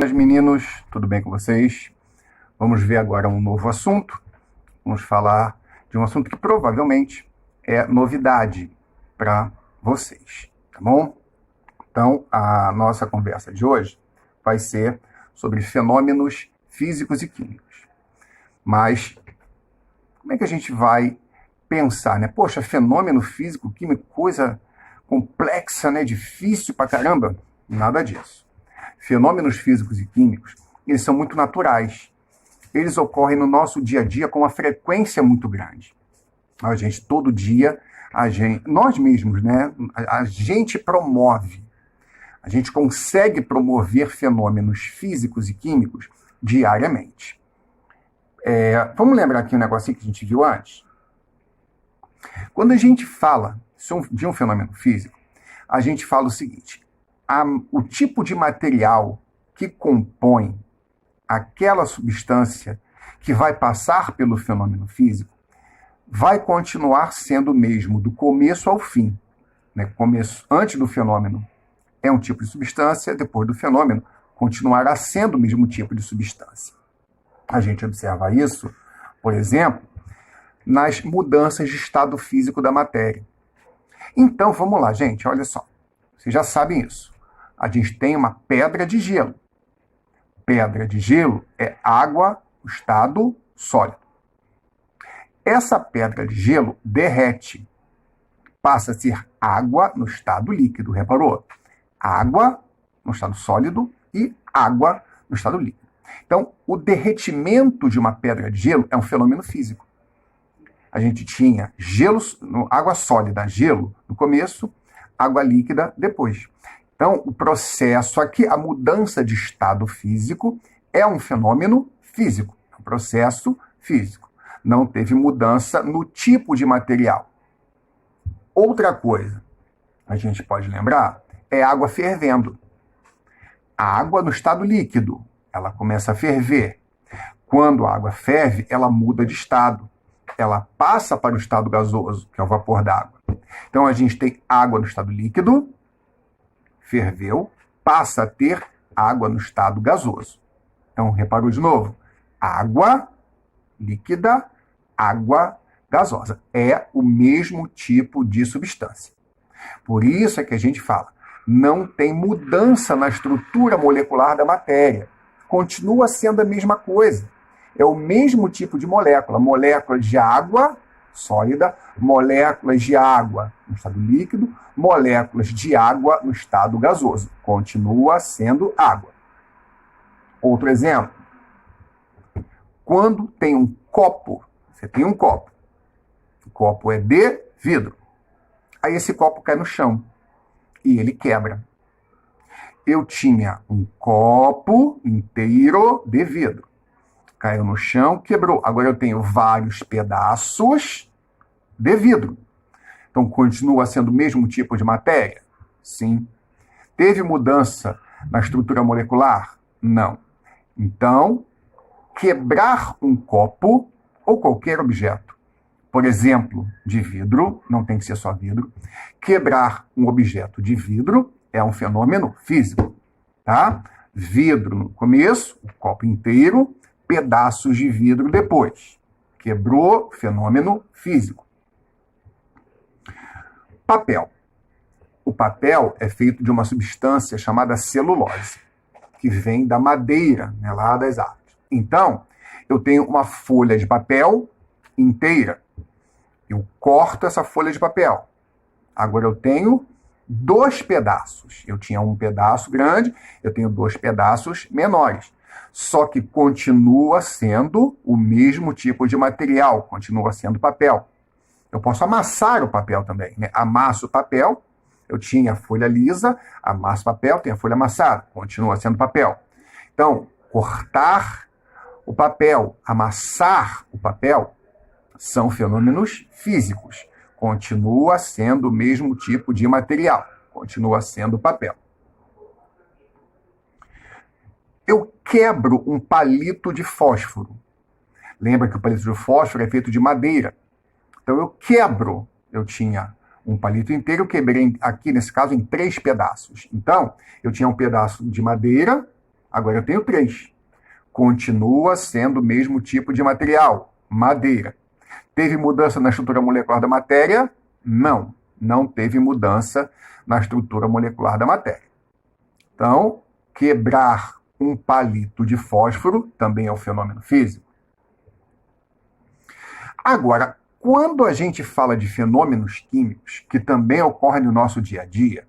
Meninos, tudo bem com vocês? Vamos ver agora um novo assunto. Vamos falar de um assunto que provavelmente é novidade para vocês, tá bom? Então, a nossa conversa de hoje vai ser sobre fenômenos físicos e químicos. Mas como é que a gente vai pensar, né? Poxa, fenômeno físico, químico, coisa complexa, né? Difícil pra caramba? Nada disso. Fenômenos físicos e químicos, eles são muito naturais. Eles ocorrem no nosso dia a dia com uma frequência muito grande. A gente, todo dia, nós mesmos, né? A gente promove, a gente consegue promover fenômenos físicos e químicos diariamente. Vamos lembrar aqui um negocinho que a gente viu antes? Quando a gente fala de um fenômeno físico, a gente fala o seguinte: o tipo de material que compõe aquela substância que vai passar pelo fenômeno físico vai continuar sendo o mesmo do começo ao fim. Né? Começo, antes do fenômeno é um tipo de substância, depois do fenômeno continuará sendo o mesmo tipo de substância. A gente observa isso, por exemplo, nas mudanças de estado físico da matéria. Então, vamos lá, gente, olha só. Vocês já sabem isso. A gente tem uma pedra de gelo. Pedra de gelo é água no estado sólido. Essa pedra de gelo derrete, passa a ser água no estado líquido, reparou? Água no estado sólido e água no estado líquido. Então, o derretimento de uma pedra de gelo é um fenômeno físico. A gente tinha gelo, água sólida, gelo no começo, água líquida depois. Então, o processo aqui, a mudança de estado físico, é um fenômeno físico, é um processo físico. Não teve mudança no tipo de material. Outra coisa, a gente pode lembrar, é água fervendo. A água no estado líquido, ela começa a ferver. Quando a água ferve, ela muda de estado. Ela passa para o estado gasoso, que é o vapor d'água. Então, a gente tem água no estado líquido, ferveu, passa a ter água no estado gasoso. Então, reparou de novo? Água líquida, água gasosa. É o mesmo tipo de substância. Por isso é que a gente fala, não tem mudança na estrutura molecular da matéria. Continua sendo a mesma coisa. É o mesmo tipo de molécula. Moléculas de água sólida, moléculas de água no estado líquido, moléculas de água no estado gasoso. Continua sendo água. Outro exemplo. Quando tem um copo, você tem um copo. O copo é de vidro. Aí esse copo cai no chão e ele quebra. Eu tinha um copo inteiro de vidro. Caiu no chão, quebrou. Agora eu tenho vários pedaços de vidro. Então, continua sendo o mesmo tipo de matéria? Sim. Teve mudança na estrutura molecular? Não. Então, quebrar um copo ou qualquer objeto, por exemplo, de vidro, não tem que ser só vidro, quebrar um objeto de vidro é um fenômeno físico. Tá? Vidro no começo, o copo inteiro, pedaços de vidro depois. Quebrou, fenômeno físico. Papel. O papel é feito de uma substância chamada celulose, que vem da madeira, né, lá das árvores. Então, eu tenho uma folha de papel inteira. Eu corto essa folha de papel. Agora eu tenho 2 pedaços. Eu tinha um pedaço grande, eu tenho 2 pedaços menores. Só que continua sendo o mesmo tipo de material, continua sendo papel. Eu posso amassar o papel também, né? Amasso o papel, eu tinha a folha lisa, amasso o papel, tenho a folha amassada, continua sendo papel. Então, cortar o papel, amassar o papel, são fenômenos físicos. Continua sendo o mesmo tipo de material, continua sendo papel. Eu quebro um palito de fósforo. Lembra que o palito de fósforo é feito de madeira. Então eu quebro. Eu tinha um palito inteiro, eu quebrei aqui, nesse caso, em 3 pedaços. Então, eu tinha um pedaço de madeira, Agora eu tenho 3. Continua sendo o mesmo tipo de material, madeira. Teve mudança na estrutura molecular da matéria? Não, não teve mudança na estrutura molecular da matéria. Então, quebrar um palito de fósforo também é um fenômeno físico. Agora, quando a gente fala de fenômenos químicos, que também ocorrem no nosso dia a dia,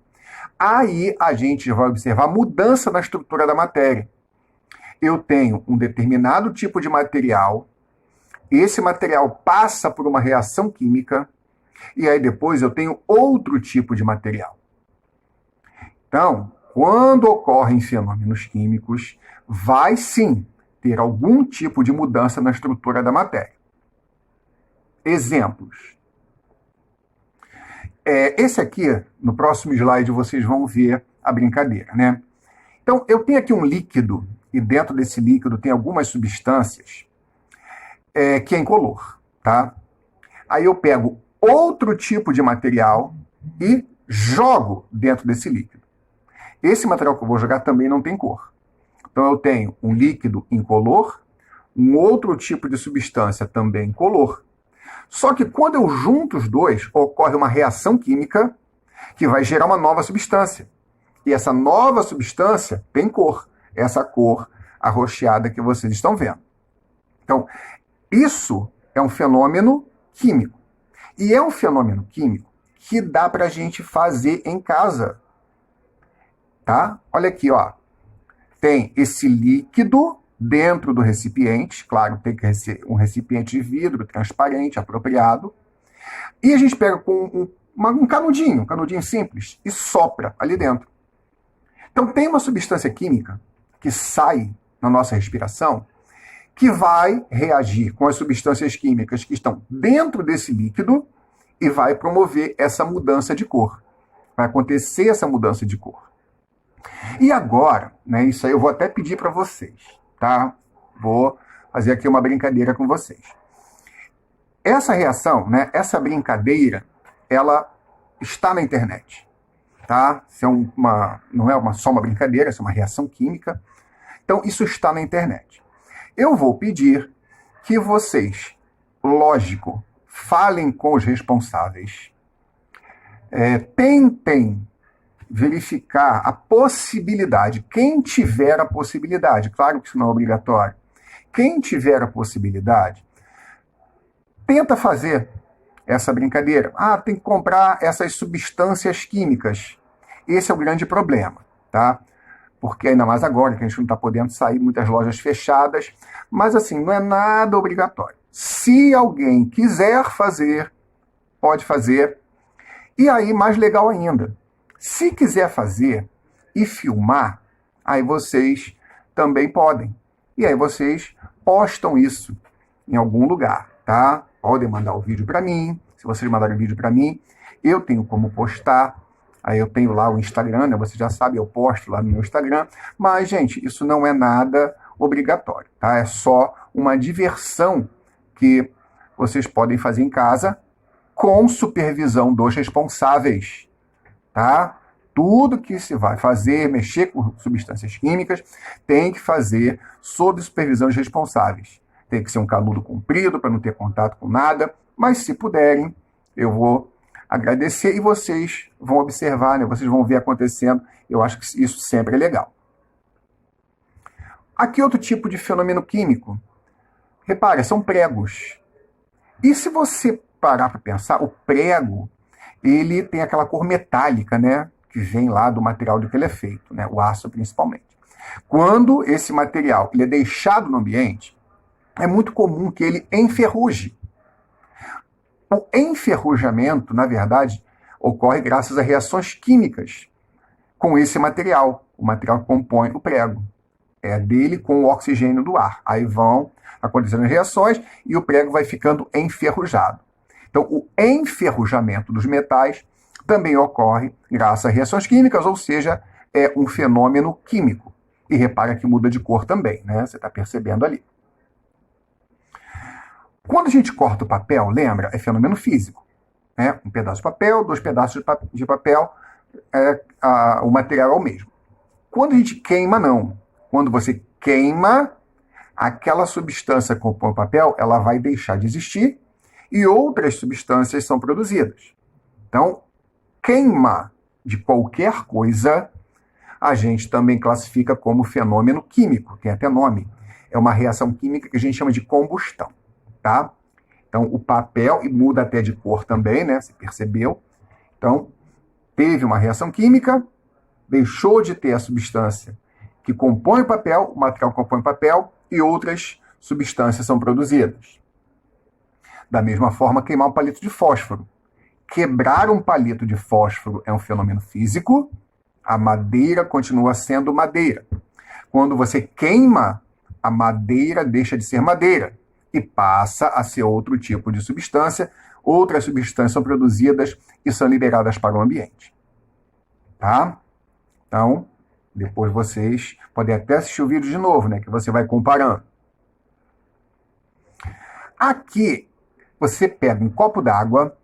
aí a gente vai observar mudança na estrutura da matéria. Eu tenho um determinado tipo de material, esse material passa por uma reação química, e aí depois eu tenho outro tipo de material. Então, quando ocorrem fenômenos químicos, vai sim ter algum tipo de mudança na estrutura da matéria. Exemplos. Esse aqui, no próximo slide, vocês vão ver a brincadeira, né? Então, eu tenho aqui um líquido, e dentro desse líquido tem algumas substâncias que é incolor, tá? Aí eu pego outro tipo de material e jogo dentro desse líquido. Esse material que eu vou jogar também não tem cor. Então eu tenho um líquido incolor, um outro tipo de substância também incolor. Só que quando eu junto os dois, ocorre uma reação química que vai gerar uma nova substância. E essa nova substância tem cor. Essa cor arroxeada que vocês estão vendo. Então, isso é um fenômeno químico. E é um fenômeno químico que dá para a gente fazer em casa. Tá? Olha aqui, ó. Tem esse líquido dentro do recipiente. Claro, tem que ser um recipiente de vidro transparente, apropriado. E a gente pega com um canudinho simples, e sopra ali dentro. Então, tem uma substância química que sai na nossa respiração que vai reagir com as substâncias químicas que estão dentro desse líquido e vai promover essa mudança de cor. Vai acontecer essa mudança de cor. E agora, né, isso aí eu vou até pedir para vocês, tá? Vou fazer aqui uma brincadeira com vocês. Essa reação, né, essa brincadeira, ela está na internet, tá? Isso não é só uma brincadeira, isso é uma reação química. Então, isso está na internet. Eu vou pedir que vocês, lógico, falem com os responsáveis, tentem verificar a possibilidade, quem tiver a possibilidade, claro que isso não é obrigatório, quem tiver a possibilidade, tenta fazer essa brincadeira. Tem que comprar essas substâncias químicas. Esse é o grande problema, tá? Porque ainda mais agora, que a gente não está podendo sair, muitas lojas fechadas, mas assim, não é nada obrigatório. Se alguém quiser fazer, pode fazer. E aí, mais legal ainda, se quiser fazer e filmar, aí vocês também podem. E aí vocês postam isso em algum lugar, tá? Podem mandar o vídeo para mim. Se vocês mandarem o vídeo para mim, eu tenho como postar. Aí eu tenho lá o Instagram, né? Você já sabe, eu posto lá no meu Instagram. Mas, gente, isso não é nada obrigatório, tá? É só uma diversão que vocês podem fazer em casa com supervisão dos responsáveis, tá? Tudo que se vai fazer, mexer com substâncias químicas, tem que fazer sob supervisão dos responsáveis. Tem que ser um canudo comprido para não ter contato com nada, mas se puderem, eu vou agradecer e vocês vão observar, né? Vocês vão ver acontecendo. Eu acho que isso sempre é legal. Aqui outro tipo de fenômeno químico. Repare, são pregos. E se você parar para pensar, o prego, ele tem aquela cor metálica, né? Que vem lá do material do que ele é feito, né? O aço principalmente. Quando esse material ele é deixado no ambiente, é muito comum que ele enferruje. O enferrujamento, na verdade, ocorre graças a reações químicas com esse material. O material que compõe o prego. É dele com o oxigênio do ar. Aí vão acontecendo as reações e o prego vai ficando enferrujado. Então, o enferrujamento dos metais também ocorre graças a reações químicas, ou seja, é um fenômeno químico. E repara que muda de cor também, né? Você está percebendo ali. Quando a gente corta o papel, lembra? É fenômeno físico. Né? Um pedaço de papel, 2 pedaços de papel, o material é o mesmo. Quando a gente queima, não. Quando você queima, aquela substância que compõe o papel, ela vai deixar de existir e outras substâncias são produzidas. Então, queima de qualquer coisa, a gente também classifica como fenômeno químico, tem até nome. É uma reação química que a gente chama de combustão, tá? Então, o papel, e muda até de cor também, né? Você percebeu? Então, teve uma reação química, deixou de ter a substância que compõe o papel, o material que compõe o papel, e outras substâncias são produzidas. Da mesma forma, queimar um palito de fósforo. Quebrar um palito de fósforo é um fenômeno físico, a madeira continua sendo madeira. Quando você queima, a madeira deixa de ser madeira e passa a ser outro tipo de substância. Outras substâncias são produzidas e são liberadas para o ambiente. Tá? Então, depois vocês podem até assistir o vídeo de novo, né? Que você vai comparando. Aqui, você pega um copo d'água,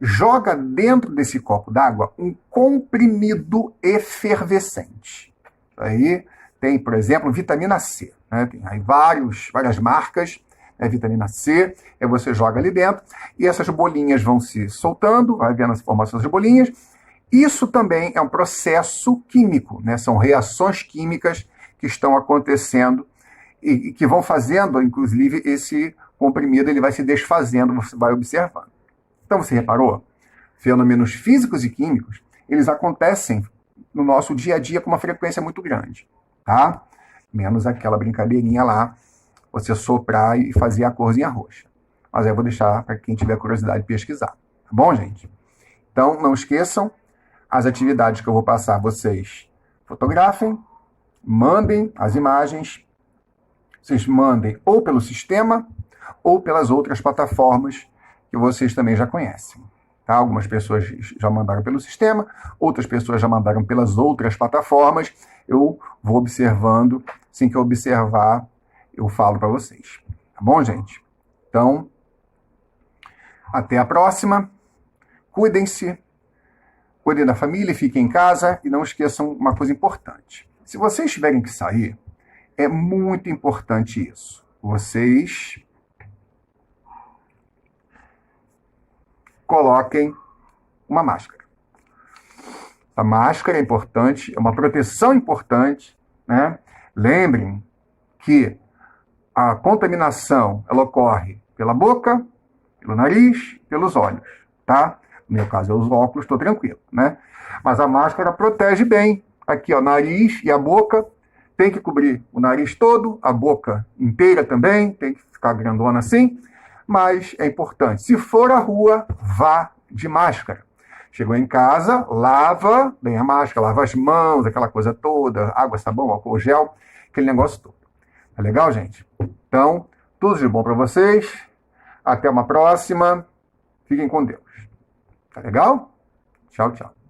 joga dentro desse copo d'água um comprimido efervescente. Aí tem, por exemplo, vitamina C. Né? Tem aí várias marcas, né? Vitamina C, aí você joga ali dentro e essas bolinhas vão se soltando, vai vendo as formações das bolinhas. Isso também é um processo químico, né? São reações químicas que estão acontecendo e que vão fazendo, inclusive, esse comprimido ele vai se desfazendo, você vai observando. Então, você reparou? Fenômenos físicos e químicos, eles acontecem no nosso dia a dia com uma frequência muito grande, tá? Menos aquela brincadeirinha lá, você soprar e fazer a corzinha roxa. Mas aí eu vou deixar para quem tiver curiosidade pesquisar. Tá bom, gente? Então, não esqueçam, as atividades que eu vou passar, vocês fotografem, mandem as imagens, vocês mandem ou pelo sistema ou pelas outras plataformas que vocês também já conhecem. Tá? Algumas pessoas já mandaram pelo sistema, outras pessoas já mandaram pelas outras plataformas. Eu vou observando, assim que eu observar, eu falo para vocês. Tá bom, gente? Então, até a próxima. Cuidem-se. Cuidem da família, fiquem em casa e não esqueçam uma coisa importante. Se vocês tiverem que sair, é muito importante isso. Vocês coloquem uma máscara. A máscara é importante, é uma proteção importante, né? Lembrem que a contaminação ela ocorre pela boca, pelo nariz, pelos olhos, tá? No meu caso, é os óculos, estou tranquilo, né? Mas a máscara protege bem. Aqui, ó, nariz e a boca. Tem que cobrir o nariz todo, a boca inteira também, tem que ficar grandona assim. Mas é importante. Se for à rua, vá de máscara. Chegou em casa, lava bem a máscara, lava as mãos, aquela coisa toda, água, sabão, álcool gel, aquele negócio todo. Tá legal, gente? Então, tudo de bom para vocês. Até uma próxima. Fiquem com Deus. Tá legal? Tchau, tchau.